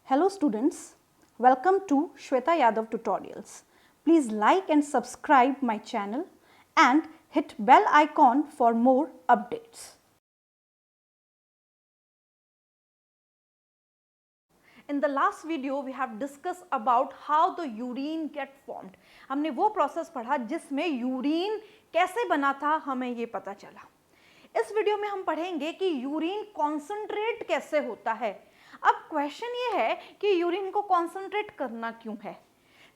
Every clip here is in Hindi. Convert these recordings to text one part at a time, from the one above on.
Hello students, welcome to Shweta Yadav Tutorials. Please like and subscribe my channel and hit bell icon for more updates. In the last video we have discussed about how the urine get formed. हमने वो प्रोसेस पढ़ा जिसमें यूरिन कैसे बना था हमें ये पता चला. इस वीडियो में हम पढ़ेंगे कि यूरिन कॉन्सेंट्रेट कैसे होता है. अब क्वेश्चन ये है कि यूरिन को कॉन्सेंट्रेट करना क्यों है.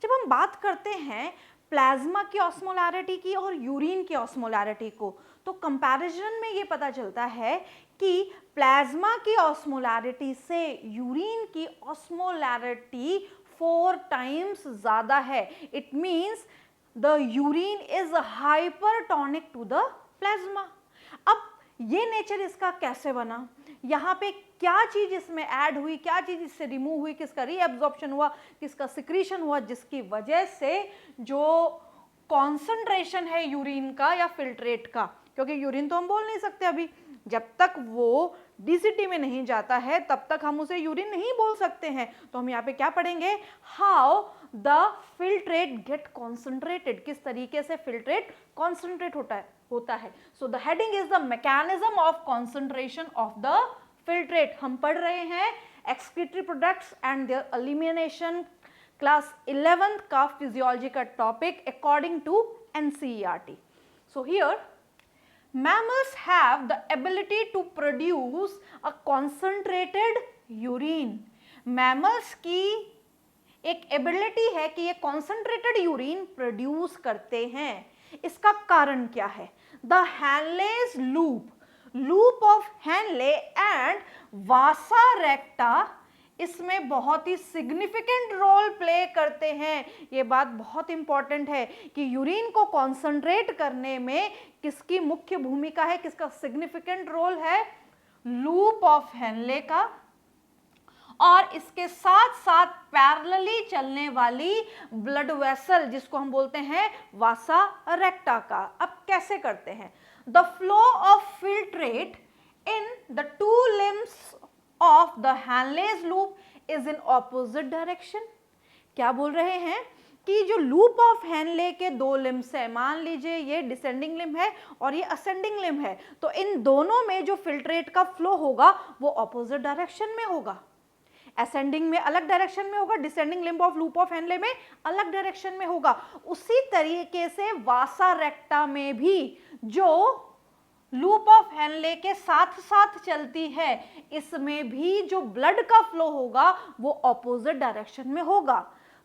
जब हम बात करते हैं प्लाज्मा की ऑस्मोलैरिटी की और यूरिन की ऑस्मोलैरिटी को, तो कंपैरिजन में ये पता चलता है कि प्लाज्मा की ऑस्मोलैरिटी से यूरिन की ऑस्मोलैरिटी 4 टाइम्स ज़्यादा है. It means the urine is hypertonic to the plasma. अब ये नेचर इसका कैसे बना, यहाँ पे क्या चीज इसमें ऐड हुई, क्या चीज इससे रिमूव हुई, किसका रीएब्जॉर्प्शन हुआ, किसका सिक्रीशन हुआ, जिसकी वजह से जो कॉन्सेंट्रेशन है यूरिन का या फिल्ट्रेट का, क्योंकि यूरिन तो हम बोल नहीं सकते अभी, जब तक वो डीसीटी में नहीं जाता है तब तक हम उसे यूरिन नहीं बोल सकते हैं. तो हम यहाँ पे क्या पढ़ेंगे, how the filtrate get concentrated, किस तरीके से फिल्ट्रेट कॉन्सेंट्रेट होता है. So the heading is the mechanism of concentration of the filtrate. हम पढ़ रहे हैं excretory products and their elimination, class 11th का फिजियोलॉजी का topic according to NCERT. So here mammals have the ability to produce a concentrated urine. mammals की एक एबिलिटी है कि ये कॉन्सेंट्रेटेड यूरिन प्रोड्यूस करते हैं. इसका कारण क्या है, the Henle's loop of Henle and vasa recta इसमें बहुत ही सिग्निफिकेंट रोल प्ले करते हैं. ये बात बहुत इंपॉर्टेंट है कि यूरिन को कॉन्सेंट्रेट करने में किसकी मुख्य भूमिका है, किसका सिग्निफिकेंट रोल है, लूप ऑफ हैनले का, और इसके साथ साथ पैरेलली चलने वाली ब्लड वेसल जिसको हम बोलते हैं वासा रेक्टा का. अब कैसे करते हैं, the flow of filtrate in the two limbs of the Henle's loop is in opposite direction. क्या बोल रहे हैं कि जो लूप ऑफ हैनले के दो लिम्स है, मान लीजिए ये डिसेंडिंग लिम है और ये असेंडिंग लिम है, तो इन दोनों में जो फिल्ट्रेट का फ्लो होगा वो ऑपोजिट डायरेक्शन में होगा. असेंडिंग में अलग डायरेक्शन में होगा, descending limb of loop of Henle में अलग डायरेक्शन में होगा. उसी तरीके से वासा रेक्टा में भी जो लूप ऑफ हैनले के साथ साथ चलती है, इसमें भी जो ब्लड का फ्लो होगा वो ऑपोजिट डायरेक्शन में होगा.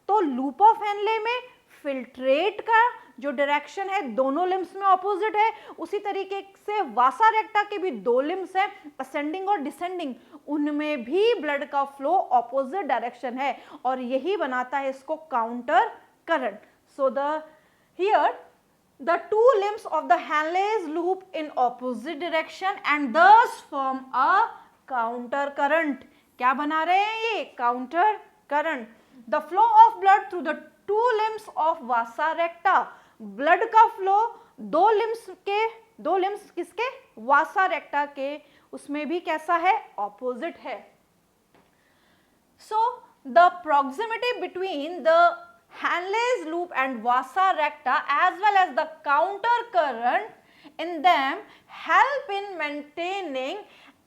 तो लूप ऑफ हैनले में फिल्ट्रेट का जो डायरेक्शन है दोनों लिम्स में ऑपोजिट है, उसी तरीके से वासा रेक्टा के भी दो लिम्स है, असेंडिंग और डिसेंडिंग, उनमें भी ब्लड का फ्लो ऑपोजिट डायरेक्शन है और यही बनाता है इसको counter current. So the here the two limbs of the Henle's loop in opposite direction and thus form a counter current. क्या बना रहे हैं ये, counter current. The flow of blood through the two limbs of vasa recta. blood का flow दो limbs किसके, vasa recta के, उसमें भी कैसा है, opposite है. So the proximity between the Henle's loop and vasa recta as well as the counter current in them help in maintaining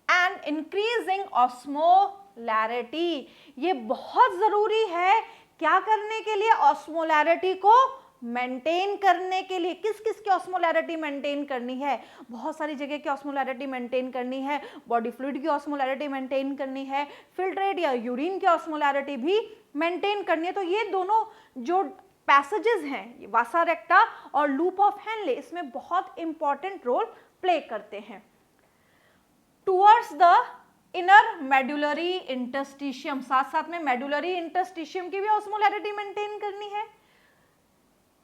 and increasing osmolarity. ये बहुत ज़रूरी है क्या करने के लिए, ऑस्मोलैरिटी को मेंटेन करने के लिए. किस किस की ऑस्मोलैरिटी मेंटेन करनी है, बहुत सारी जगह की ऑस्मोलैरिटी मेंटेन करनी है, बॉडी फ्लूइड की ऑस्मोलैरिटी मेंटेन करनी है, फिल्ट्रेट या यूरिन की ऑस्मोलैरिटी भी मेंटेन करनी है. तो ये दोनों जो पैसेजेस हैं वासा रेक्टा और लूप ऑफ हैनले, इसमें बहुत इंपॉर्टेंट रोल प्ले करते हैं. Towards the inner medullary interstitium, साथ साथ में मेडुलरी इंटरस्टिशियम की भी ऑस्मोलैरिटी मेंटेन करनी है.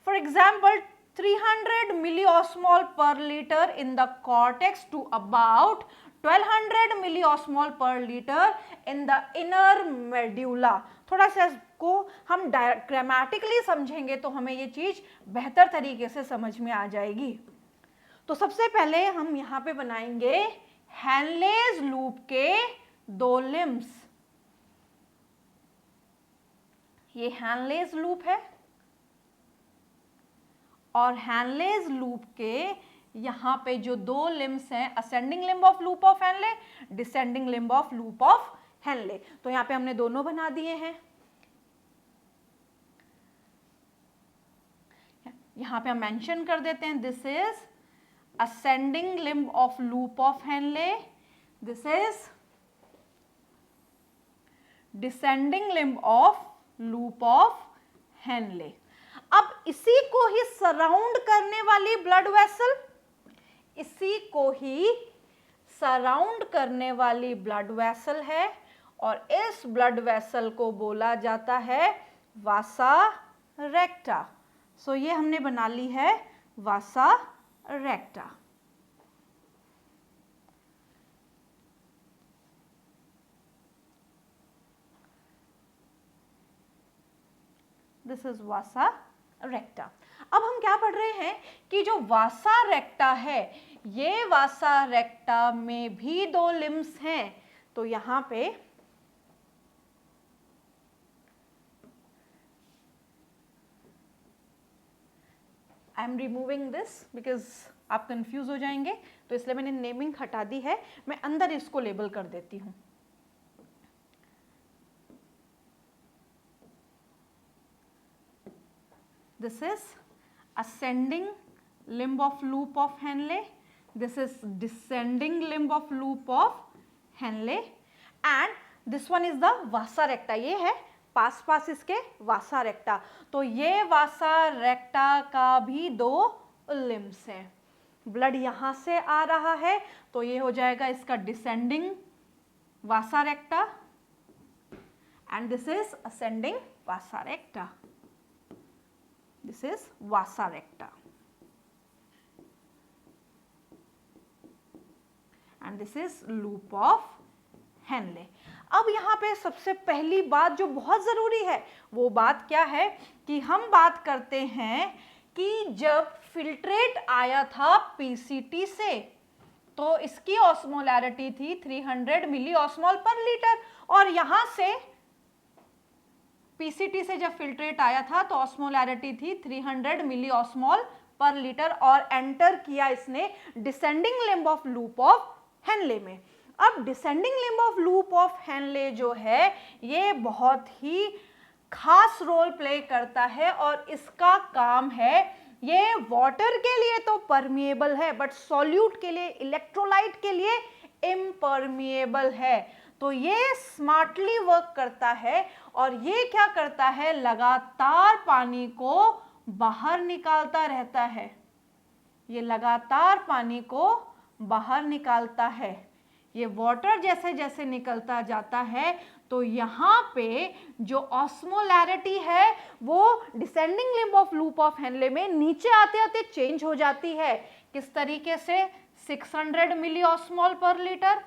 For example, 300 milliosmol per liter in the cortex to about 1200 milliosmol per liter in the inner medulla. थोड़ा सा इसको हम ग्रामेटिकली समझेंगे तो हमें ये चीज बेहतर तरीके से समझ में आ जाएगी. तो सबसे पहले हम यहाँ पे बनाएंगे हैनलेस लूप के दो लिम्स. ये हैनलेज लूप है और हैनलेज लूप के यहाँ पे जो दो लिम्स हैं, ascending limb of loop of Henle, descending limb of loop of Henle, तो यहाँ पे हमने दोनों बना दिए हैं। यहाँ पे हम मेंशन कर देते हैं, this is ascending limb of loop of Henle, this is descending limb of loop of Henle. अब इसी को ही सराउंड करने वाली ब्लड वेसल, इसी को ही सराउंड करने वाली ब्लड वेसल है और इस ब्लड वेसल को बोला जाता है वासा रेक्टा। सो ये हमने बना ली है वासा रेक्टा। दिस इज वासा रेक्टा। अब हम क्या पढ़ रहे हैं कि जो वासा रेक्टा है, ये वासा रेक्टा में भी दो लिम्स हैं। तो यहां पे I am removing this because आप कंफ्यूज हो जाएंगे, तो इसलिए मैंने नेमिंग हटा दी है। मैं अंदर इसको लेबल कर देती हूं। This is ascending limb of loop of Henle. This is descending limb of loop of Henle, and this one is the vasa recta. ये है पास पास इसके वासा रेक्टा। तो ये वासा रेक्टा का भी दो लिम्स हैं। ब्लड यहाँ से आ रहा है तो ये हो जाएगा इसका descending Vasa रेक्टा, and this is ascending Vasa रेक्टा। This is vasa recta and this is loop of Henle. अब यहाँ पे सबसे पहली बात जो बहुत ज़रूरी है वो बात क्या है कि हम बात करते हैं कि जब फिल्ट्रेट आया था पीसीटी से तो इसकी ऑस्मोलैरिटी थी 300 मिली ऑस्मोल पर लीटर, और यहाँ से पीसीटी से जब फिल्ट्रेट आया था तो ऑस्मोलैरिटी थी 300 मिली ऑस्मोल पर लीटर, और एंटर किया इसने descending limb of loop of Henle में। अब descending limb of loop of Henle जो है ये बहुत ही खास रोल प्ले करता है और इसका काम है, ये वाटर के लिए तो परमिएबल है बट सॉल्यूट के लिए, इलेक्ट्रोलाइट के लिए इम्परमिएबल है। तो ये स्मार्टली वर्क करता है और ये क्या करता है, लगातार पानी को बाहर निकालता रहता है। ये लगातार पानी को बाहर निकालता है। ये वाटर जैसे जैसे निकलता जाता है तो यहाँ पे जो ऑस्मोलैरिटी है वो descending limb of loop of Henle में नीचे आते आते चेंज हो जाती है। किस तरीके से, 600 मिली ऑस्मोल पर लीटर,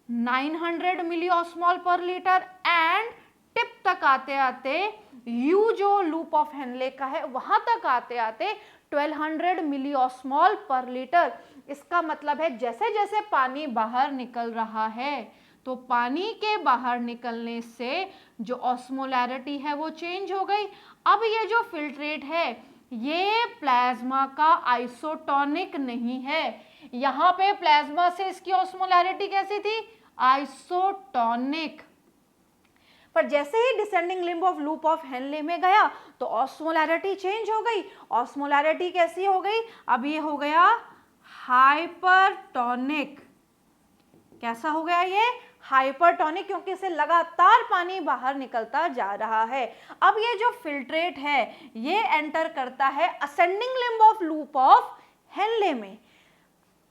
900 मिली ऑस्मोल पर लीटर, एंड टिप तक आते आते यू जो लूप ऑफ हैनले का है वहां तक आते आते 1200 मिली ऑस्मोल पर लीटर। इसका मतलब है जैसे जैसे पानी बाहर निकल रहा है तो पानी के बाहर निकलने से जो ऑस्मोलैरिटी है वो चेंज हो गई। अब ये जो फिल्ट्रेट है ये प्लाज्मा का आइसोटोनिक नहीं है। यहाँ पे प्लाज्मा से इसकी ऑस्मोलैरिटी कैसी थी, आइसोटोनिक। पर जैसे ही descending limb of loop of Henle में गया तो ऑस्मोलैरिटी चेंज हो गई। ऑस्मोलैरिटी कैसी हो गई, अब ये हो गया हाइपरटोनिक। कैसा हो गया ये, हाइपरटोनिक, क्योंकि इसे लगातार पानी बाहर निकलता जा रहा है। अब ये जो फिल्ट्रेट है ये एंटर करता है ascending limb of loop of Henle में।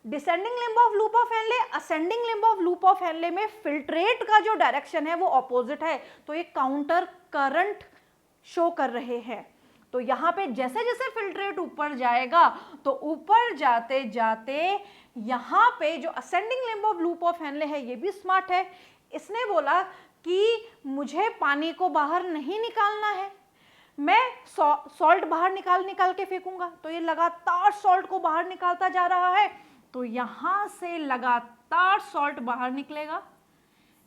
Descending limb of loop of Henle, ascending limb of loop of Henle में फिल्ट्रेट का जो डायरेक्शन है वो ऑपोजिट है, तो ये काउंटर करंट शो कर रहे हैं। तो यहाँ पे जैसे जैसे फिल्ट्रेट ऊपर जाएगा तो ऊपर जाते जाते यहाँ पे जो ascending limb of loop of Henle है ये भी स्मार्ट है। इसने बोला कि मुझे पानी को बाहर नहीं निकालना है, मैं सॉल्ट बाहर निकाल के फेंकूंगा। तो ये लगातार सॉल्ट को बाहर निकालता जा रहा है, तो यहाँ से लगातार सॉल्ट बाहर निकलेगा,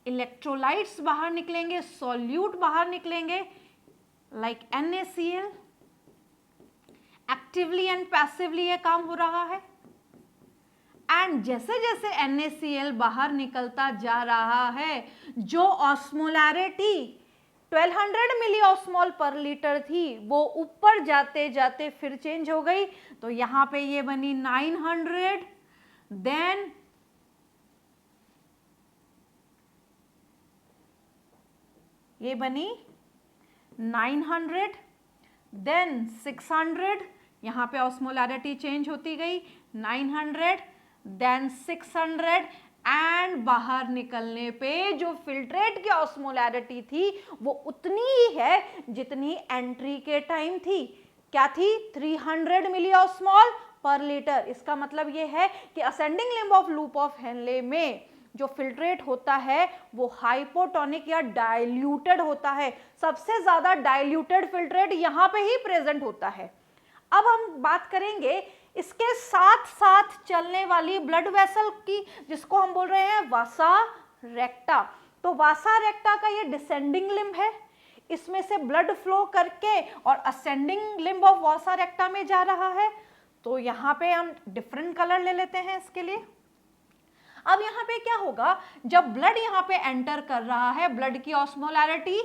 इलेक्ट्रोलाइट्स बाहर निकलेंगे, सॉल्यूट बाहर निकलेंगे, like NaCl। Actively and passively ये काम हो रहा है। एंड जैसे जैसे NaCl बाहर निकलता जा रहा है, जो ऑस्मोलैरिटी 1200 मिली ऑस्मोल पर लीटर थी वो ऊपर जाते जाते फिर चेंज हो गई। तो यहां पे ये बनी 900, देन ये बनी 900, देन 600, यहां पे ऑस्मोलैरिटी चेंज होती गई 900, देन 600 एंड बाहर निकलने पे जो फिल्ट्रेट की ऑस्मोलैरिटी थी वो उतनी ही है जितनी एंट्री के टाइम थी। क्या थी? 300 मिली ऑस्मोल पर लीटर। इसका मतलब ये है कि ascending limb of loop of Henley में जो फिल्ट्रेट होता है वो हाइपोटोनिक या डाइल्यूटेड होता है। सबसे ज्यादा डाइल्यूटेड फिल्ट्रेट यहां पे ही प्रेजेंट होता है। अब हम बात करेंगे इसके साथ साथ चलने वाली ब्लड वेसल की, जिसको हम बोल रहे हैं वासा रेक्टा। तो वासा रेक्टा का ये डिसेंडिंग लिम्ब है, इसमें से ब्लड फ्लो करके और असेंडिंग लिम्ब ऑफ वासा रेक्टा में जा रहा है। तो यहाँ पे हम डिफरेंट कलर ले लेते हैं इसके लिए। अब यहाँ पे क्या होगा, जब ब्लड यहाँ पे एंटर कर रहा है, ब्लड की ऑस्मोलैरिटी,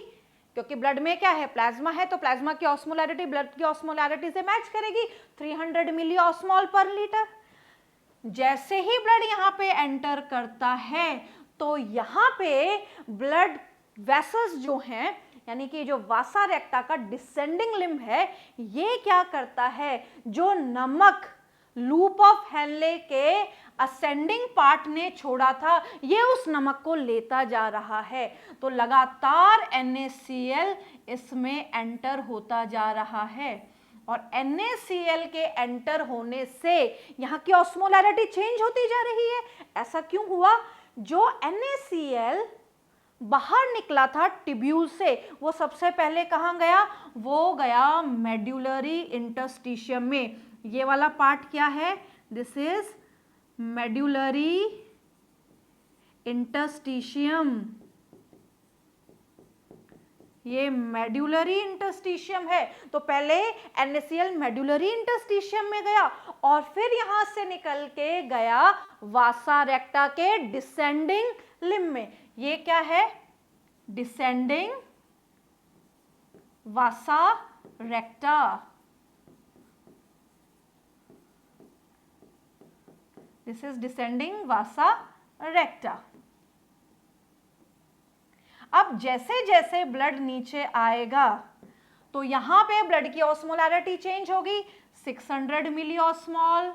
क्योंकि ब्लड में क्या है, प्लाज्मा है, तो प्लाज्मा की ऑस्मोलैरिटी ब्लड की ऑस्मोलैरिटी से मैच करेगी, 300 मिली ऑस्मोल पर लीटर। जैसे ही ब्लड यहाँ पे एंटर करता है तो यहाँ पे ब्लड वेसल्स जो हैं, यानी कि जो वासा रेक्टा का डिसेंडिंग लिम्ब है, ये क्या करता है, जो नमक लूप ऑफ हेनले के असेंडिंग पार्ट ने छोड़ा था ये उस नमक को लेता जा रहा है। तो लगातार NaCl इसमें एंटर होता जा रहा है और NaCl के एंटर होने से यहाँ की ऑस्मोलैरिटी चेंज होती जा रही है। ऐसा क्यों हुआ? जो NaCl बाहर निकला था टिब्यूल से, वो सबसे पहले कहाँ गया? वो गया मेड्यूलरी इंटरस्टिशियम में। ये वाला पार्ट क्या है? This is medullary interstitium. ये मेड्यूलरी इंटरस्टिशियम है। तो पहले NaCl मेड्यूलरी इंटरस्टिशियम में गया और फिर यहां से निकल के गया वासा रेक्टा के डिसेंडिंग लिम्ब में। ये क्या है? Descending Vasa रेक्टा। This is descending वासा रेक्टा। अब जैसे जैसे ब्लड नीचे आएगा तो यहां पे ब्लड की ऑस्मोलैरिटी चेंज होगी, 600 मिली ऑस्मोल,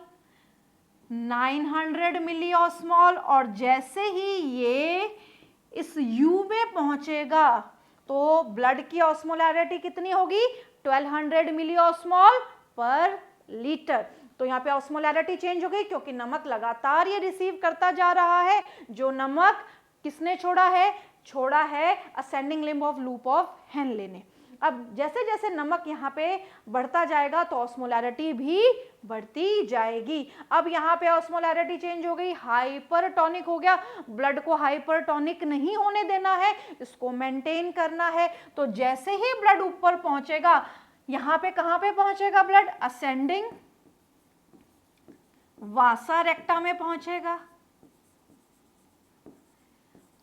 900 मिली ऑस्मोल, और जैसे ही ये इस U में पहुंचेगा तो ब्लड की ऑस्मोलैरिटी कितनी होगी? 1200 मिली ऑस्मोल पर लीटर। तो यहाँ पे ऑस्मोलैरिटी चेंज हो गई क्योंकि नमक लगातार ये रिसीव करता जा रहा है। जो नमक किसने छोड़ा है? छोड़ा है ascending limb of loop of Henle ने। अब जैसे जैसे नमक यहाँ पे बढ़ता जाएगा तो ऑस्मोलैरिटी भी बढ़ती जाएगी। अब यहाँ पे ऑस्मोलैरिटी चेंज हो गई, हाइपरटोनिक हो गया। ब्लड को हाइपरटोनिक नहीं होने देना है, इसको मेंटेन करना है। तो जैसे ही ब्लड ऊपर पहुंचेगा, यहाँ पे कहाँ पे पहुंचेगा ब्लड? असेंडिंग वासा रेक्टा में पहुंचेगा।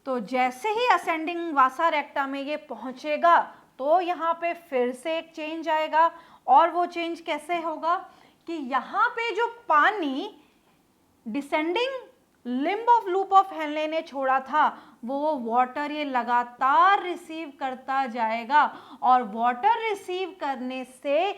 तो जैसे ही असेंडिंग वासा रेक्टा में ये पहुंचेगा तो यहाँ पे फिर से एक चेंज आएगा। और वो चेंज कैसे होगा कि यहाँ पे जो पानी descending limb of loop of Henle ने छोड़ा था वो वाटर ये लगातार रिसीव करता जाएगा और वाटर रिसीव करने से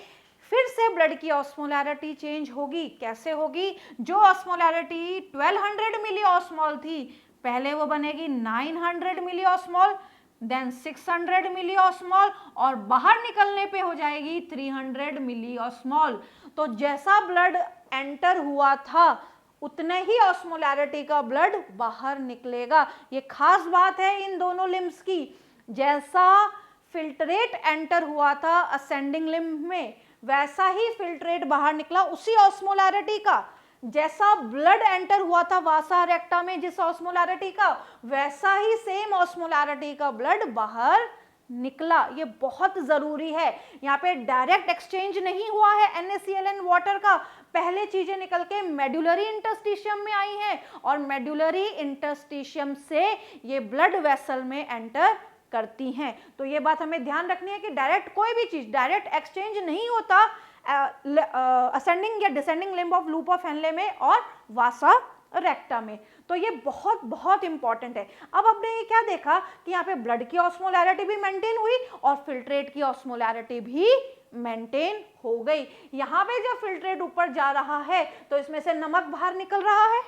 फिर से ब्लड की ऑस्मोलैरिटी चेंज होगी। कैसे होगी? जो ऑस्मोलैरिटी 1200 मिली ऑस्मोल थी, पहले वो बनेगी 900 मिली ऑस्मोल, देन 600 मिली ऑस्मोल, और बाहर निकलने पे हो जाएगी 300 मिली ऑस्मोल। तो जैसा ब्लड एंटर हुआ था उतने ही ऑस्मोलैरिटी का ब्लड बाहर निकलेगा। ये खास बात है इन दोनों लिम्ब्स की। जैसा फिल्ट्रेट एंटर हुआ था असेंडिंग लिम्ब में, वैसा ही फिल्ट्रेट बाहर निकला उसी ऑस्मोलैरिटी का। जैसा ब्लड एंटर हुआ था वासा रेक्टा में जिस ऑस्मोलैरिटी का, वैसा ही सेम ऑस्मोलैरिटी का ब्लड बाहर निकला। ये बहुत जरूरी है। यहाँ पे डायरेक्ट एक्सचेंज नहीं हुआ है NaCl एंड वाटर का, पहले चीजें निकल के मेडुलरी इंटरस्टिशियम में आई हैं और मेडुलरी इंटरस्टिशियम से ये ब्लड वेसल में एंटर करती हैं। तो ये बात हमें ध्यान रखनी है कि डायरेक्ट कोई भी चीज डायरेक्ट एक्सचेंज नहीं होता असेंडिंग या descending limb of loop of Henley में और वासा रेक्टा में। तो ये बहुत बहुत इंपॉर्टेंट है। अब आपने ये क्या देखा कि यहाँ पे ब्लड की ऑस्मोलैरिटी भी मेंटेन हुई और फिल्ट्रेट की ऑस्मोलैरिटी भी मेंटेन हो गई। यहाँ पे जब फिल्ट्रेट ऊपर जा रहा है तो इसमें से नमक बाहर निकल रहा है।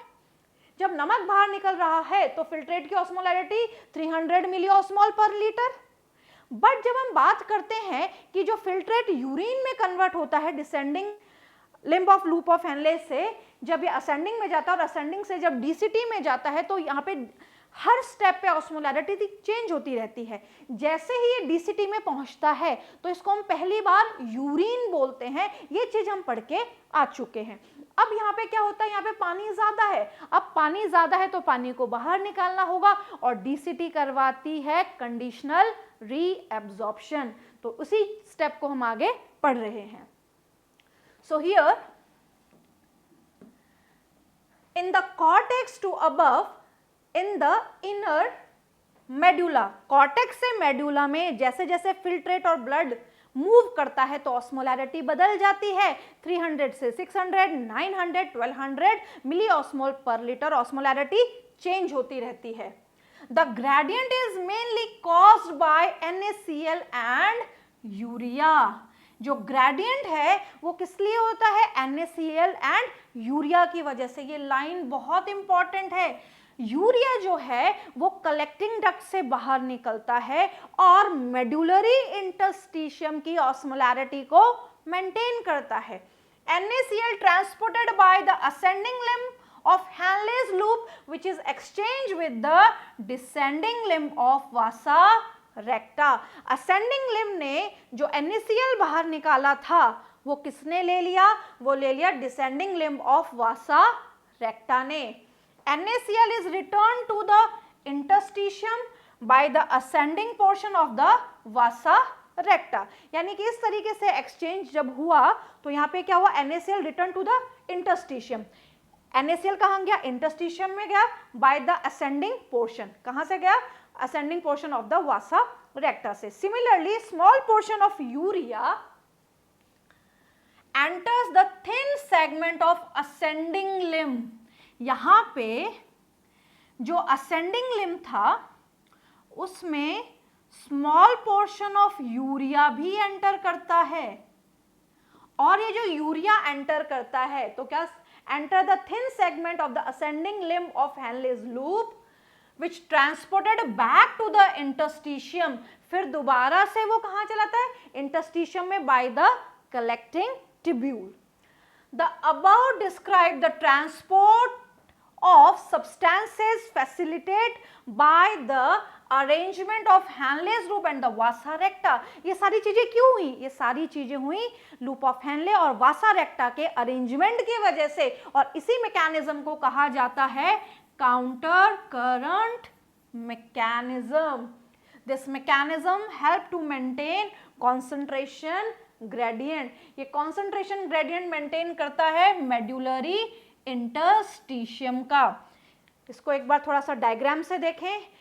जब नमक बाहर निकल रहा है तो फिल्ट्रेट की ऑस्मोलैरिटी 300 मिलीऑस्मोल पर लीटर। बट जब हम बात करते हैं कि जो फिल्ट्रेट यूरिन में कन्वर्ट होता है descending limb of loop of Henley से, जब ये असेंडिंग में जाता है और असेंडिंग से जब डीसीटी में जाता है तो यहाँ पे हर स्टेप पे ऑस्मोलैरिटी चेंज होती रहती है। जैसे ही ये डीसीटी में पहुंचता है तो इसको हम पहली बार यूरिन बोलते हैं। ये चीज हम पढ़ के आ चुके हैं। अब यहाँ पे क्या होता है, यहाँ पे पानी ज्यादा है। अब पानी ज्यादा है तो पानी को बाहर निकालना होगा और डीसीटी करवाती है कंडीशनल रीएब्जॉर्प्शन। तो उसी स्टेप को हम आगे पढ़ रहे हैं। So here in the cortex to above in the inner medulla, cortex से medulla में जैसे जैसे फिल्ट्रेट और ब्लड मूव करता है तो ऑस्मोलैरिटी बदल जाती है। 300 से 600, 900, 1200 मिली ऑस्मोल पर लीटर ऑस्मोलैरिटी चेंज होती रहती है। The gradient is mainly caused by NaCl and urea. जो ग्रेडियंट है वो किस लिए होता है, NaCl एंड यूरिया की वजह से। ये लाइन बहुत इंपॉर्टेंट है। यूरिया जो है वो कलेक्टिंग डक्ट से बाहर निकलता है और मेडुलरी इंटरस्टिशियम की ऑस्मोलैरिटी को मेंटेन करता है। NaCl transported by the ascending limb of Henle's loop which is exchanged with the descending limb of vasa recta। ascending limb ने जो NaCl बाहर निकाला था वो किसने ले लिया, वो ले लिया descending limb of vasa recta ने। NaCl is returned to the interstitium by the ascending portion of the vasa recta। यानी कि इस तरीके से एक्सचेंज जब हुआ तो यहाँ पे क्या हुआ, NaCl return to the interstitium. NaCl कहाँ गया, इंटरस्टिशियम में गया बाय द असेंडिंग पोर्शन। कहाँ से गया, ascending portion of the vasa recta से। Similarly small portion of urea enters the thin segment of ascending limb. यहाँ पे जो असेंडिंग लिम्ब था उसमें स्मॉल पोर्शन ऑफ यूरिया भी एंटर करता है। और ये जो यूरिया एंटर करता है तो क्या, enter the thin segment of the ascending limb of Henle's loop which transported back to the interstitium। फिर दोबारा से वो कहाँ चलाता है, interstitium में by the collecting tubule। The above describe the transport of substances facilitated by the arrangement of Henle's loop and the vasa recta. ये सारी चीजें क्यों हुई, ये सारी चीजें हुई लूप ऑफ हैनले और वासा रेक्टा के अरेंजमेंट की वजह से। और इसी मैकेनिज्म को कहा जाता है counter current mechanism. This mechanism help to maintain concentration gradient. ये कॉन्सेंट्रेशन ग्रेडियंट मेंटेन करता है मेडुलरी इंटरस्टिशियम का। इसको एक बार थोड़ा सा डायग्राम से देखें।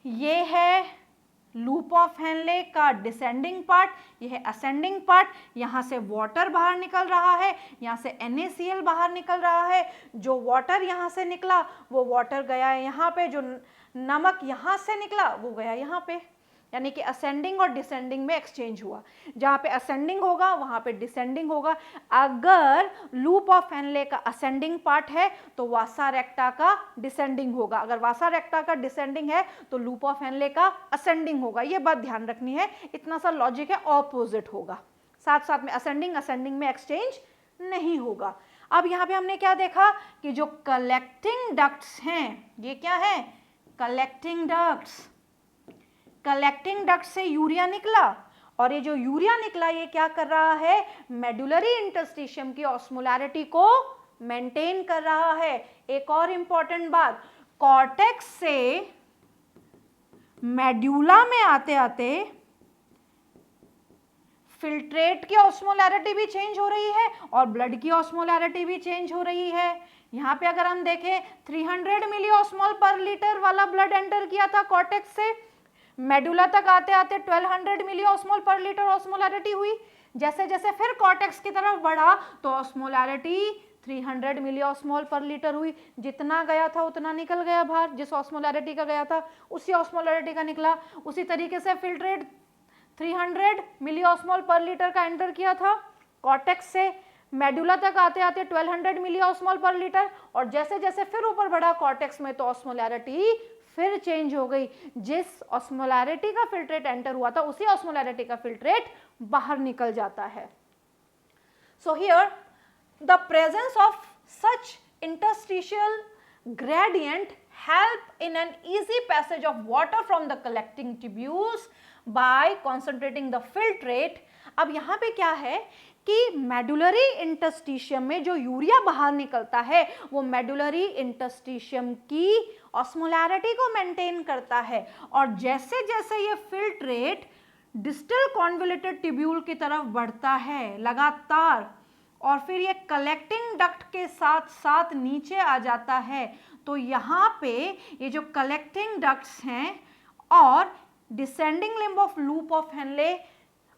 ये है लूप ऑफ हेनले का डिसेंडिंग पार्ट, ये है असेंडिंग पार्ट। यहाँ से वाटर बाहर निकल रहा है, यहाँ से NaCl बाहर निकल रहा है। जो वाटर यहाँ से निकला वो वाटर गया है यहाँ पे, जो नमक यहाँ से निकला वो गया यहाँ पे। यानी कि असेंडिंग और डिसेंडिंग में एक्सचेंज हुआ। जहाँ पे असेंडिंग होगा वहाँ पे डिसेंडिंग होगा। अगर लूप ऑफ हेनले का असेंडिंग पार्ट है तो वासा रेक्टा का डिसेंडिंग होगा। अगर वासा रेक्टा का डिसेंडिंग है तो लूप ऑफ हेनले का असेंडिंग होगा। ये बात ध्यान रखनी है, इतना सा लॉजिक है, ऑपोजिट होगा। साथ साथ में असेंडिंग में एक्सचेंज नहीं होगा। अब यहाँ पे हमने क्या देखा कि जो कलेक्टिंग डक्ट्स हैं, ये क्या है, कलेक्टिंग डक्ट्स। कलेक्टिंग डक्ट से यूरिया निकला और ये जो यूरिया निकला ये क्या कर रहा है, मेडुलरी इंटरस्टिशियम की ऑस्मोलैरिटी को मेंटेन कर रहा है। एक और इंपॉर्टेंट बात, कॉर्टेक्स से मेड्यूला में आते आते फिल्ट्रेट की ऑस्मोलैरिटी भी चेंज हो रही है और ब्लड की ऑस्मोलैरिटी भी चेंज हो रही है। यहाँ पे अगर हम देखें 300 मिली ऑस्मोल पर लीटर वाला ब्लड एंटर किया था कॉर्टेक्स से, मेडुला तक आते आते 1200 मिली ऑस्मोल पर लीटर ऑस्मोलैरिटी हुई। जैसे जैसे फिर कॉर्टेक्स की तरफ बढ़ा तो ऑस्मोलैरिटी 300 मिली ऑस्मोल पर लीटर हुई। जितना गया था उतना निकल गया बाहर, जिस ऑस्मोलैरिटी का गया था उसी ऑस्मोलैरिटी का निकला। उसी तरीके से फिल्ट्रेट 300 मिली ऑस्मोल पर लीटर का एंटर किया था कॉर्टेक्स से, मेडुला तक आते आते 1200 मिली ऑस्मोल पर लीटर, और जैसे जैसे फिर ऊपर बढ़ा कॉर्टेक्स में तो ऑस्मोलैरिटी फिर चेंज हो गई। जिस ऑस्मोलैरिटी का फिल्ट्रेट एंटर हुआ था उसी ऑस्मोलैरिटी का फिल्ट्रेट बाहर निकल जाता है। So here the presence of such interstitial gradient help in an easy passage of water from the collecting tubules by concentrating the filtrate। अब यहाँ पे क्या है कि मेडुलरी इंटरस्टिशियम में जो यूरिया बाहर निकलता है वो मेडुलरी इंटरस्टिशियम की ऑस्मोलैरिटी को मेंटेन करता है, और जैसे जैसे ये फिल्ट्रेट डिस्टल कॉन्वोल्यूटेड ट्यूब्यूल की तरफ बढ़ता है लगातार और फिर ये कलेक्टिंग डक्ट के साथ साथ नीचे आ जाता है, तो यहाँ पे ये जो कलेक्टिंग डक्ट्स हैं और descending limb of loop of Henle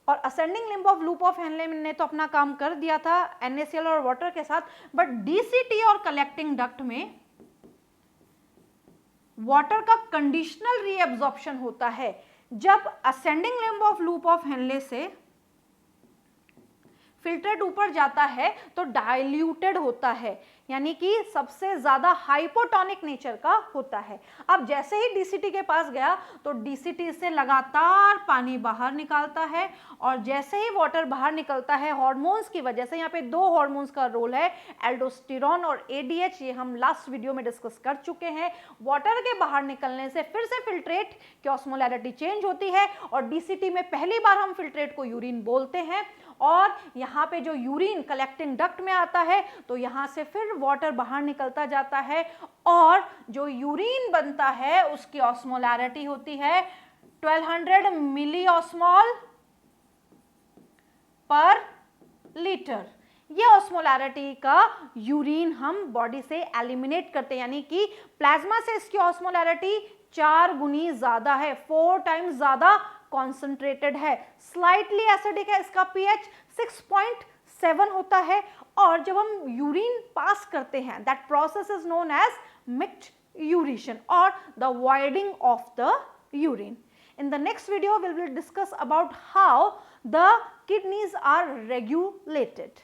और ascending limb of loop of Henle ने तो अपना काम कर दिया था NaCl और वाटर के साथ, बट DCT और कलेक्टिंग डक्ट में वाटर का कंडीशनल रीएब्जॉर्प्शन होता है। जब ascending limb of loop of Henley से फिल्ट्रेट ऊपर जाता है तो डाइल्यूटेड होता है, यानी कि सबसे ज्यादा हाइपोटोनिक नेचर का होता है। अब जैसे ही डीसीटी के पास गया तो डीसीटी से लगातार पानी बाहर निकालता है, और जैसे ही वाटर बाहर निकलता है हार्मोन्स की वजह से, यहाँ पे दो हार्मोन्स का रोल है, एल्डोस्टेरोन और ADH, ये हम लास्ट वीडियो में डिस्कस कर चुके हैं। वाटर के बाहर निकलने से फिर से फिल्ट्रेट की ऑस्मोलैरिटी चेंज होती है और डीसीटी में पहली बार हम फिल्ट्रेट को यूरिन बोलते हैं, और यहाँ पे जो यूरिन कलेक्टिंग डक्ट में आता है तो यहाँ से फिर वाटर बाहर निकलता जाता है, और जो यूरिन बनता है उसकी ऑस्मोलैरिटी होती है 1200 मिली ऑस्मोल पर लीटर। ये ऑस्मोलैरिटी का यूरिन हम बॉडी से एलिमिनेट करते हैं, यानी कि प्लाज्मा से इसकी ऑस्मोलैरिटी 4 गुनी ज्यादा है, 4 टाइम्स ज्यादा कॉन्सेंट्रेटेड है, स्लाइटली एसिडिक है, इसका pH 6.7 होता है, और जब हम यूरिन पास करते हैं that process is known as micturition और the voiding of the urine. In the next video we will discuss about how the kidneys are regulated.